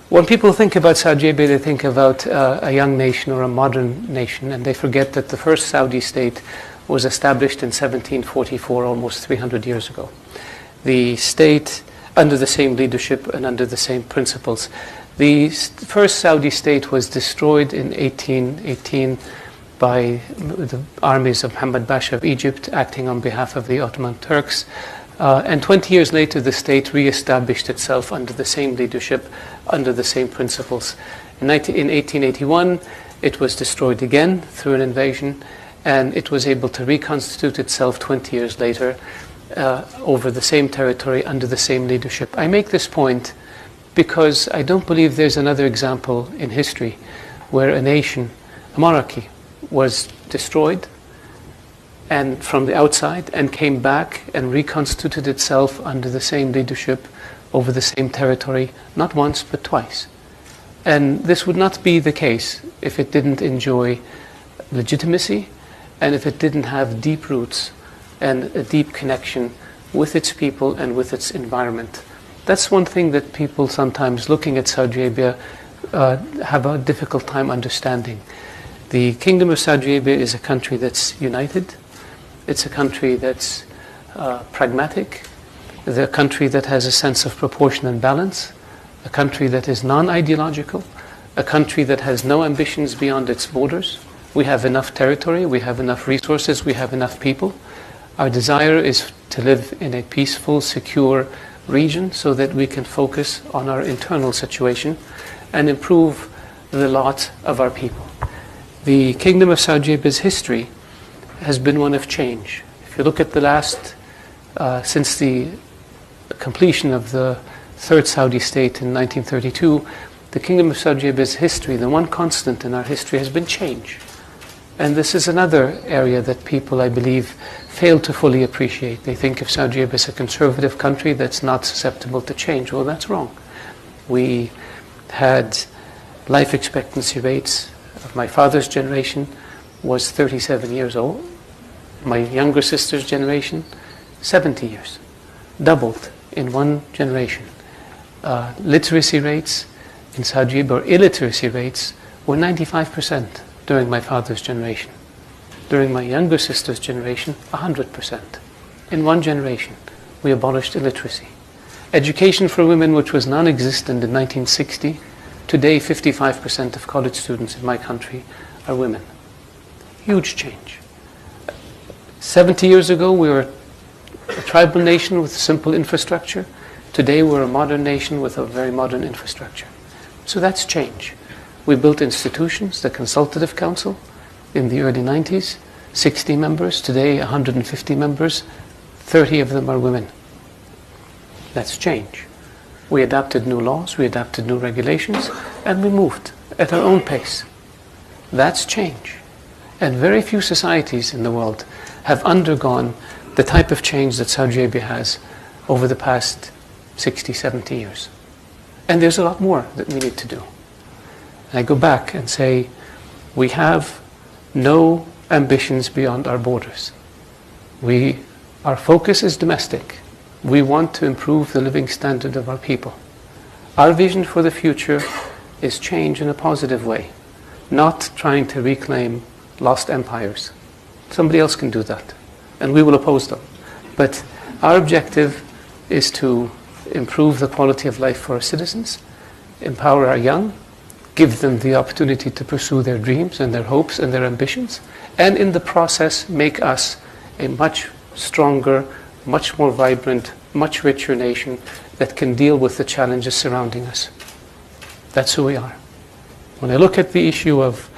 When people think about Saudi Arabia, they think about a young nation or a modern nation, and they forget that the first Saudi state was established in 1744, almost 300 years ago. The state, under the same leadership and under the same principles. The first Saudi state was destroyed in 1818 by the armies of Muhammad Pasha of Egypt, acting on behalf of the Ottoman Turks. And 20 years later, the state re-established itself under the same leadership, under the same principles. In 1881, it was destroyed again through an invasion, and it was able to reconstitute itself 20 years later over the same territory, under the same leadership. I make this point because I don't believe there's another example in history where a nation, a monarchy, was destroyed and from the outside and came back and reconstituted itself under the same leadership over the same territory, not once but twice. And this would not be the case if it didn't enjoy legitimacy and if it didn't have deep roots and a deep connection with its people and with its environment. That's one thing that people sometimes looking at Saudi Arabia have a difficult time understanding. The Kingdom of Saudi Arabia is a country that's united. It's a country that's pragmatic. It's a country that has a sense of proportion and balance. A country that is non-ideological. A country that has no ambitions beyond its borders. We have enough territory. We have enough resources. We have enough people. Our desire is to live in a peaceful, secure region so that we can focus on our internal situation and improve the lot of our people. The Kingdom of Saudi Arabia's history has been one of change. If you look at the last, since the completion of the third Saudi state in 1932, the Kingdom of Saudi Arabia's history, the one constant in our history, has been change. And this is another area that people, I believe, fail to fully appreciate. They think of Saudi Arabia as a conservative country that's not susceptible to change. Well, that's wrong. We had life expectancy rates of my father's generation was 37 years old. My younger sister's generation, 70 years. Doubled in one generation. Literacy rates in Saudi Arabia, or illiteracy rates, were 95% during my father's generation. During my younger sister's generation, 100%. In one generation, we abolished illiteracy. Education for women, which was non-existent in 1960, today 55% of college students in my country are women. Huge change. 70 years ago, we were a tribal nation with simple infrastructure. Today, we're a modern nation with a very modern infrastructure. So that's change. We built institutions, the Consultative Council, in the early 90s, 60 members, today 150 members, 30 of them are women. That's change. We adapted new laws, we adapted new regulations, and we moved at our own pace. That's change. And very few societies in the world have undergone the type of change that Saudi Arabia has over the past 60, 70 years. And there's a lot more that we need to do. And I go back and say, we have no ambitions beyond our borders. Our focus is domestic. We want to improve the living standard of our people. Our vision for the future is change in a positive way, not trying to reclaim lost empires. Somebody else can do that, and we will oppose them. But our objective is to improve the quality of life for our citizens, empower our young, give them the opportunity to pursue their dreams and their hopes and their ambitions, and in the process make us a much stronger, much more vibrant, much richer nation that can deal with the challenges surrounding us. That's who we are. When I look at the issue of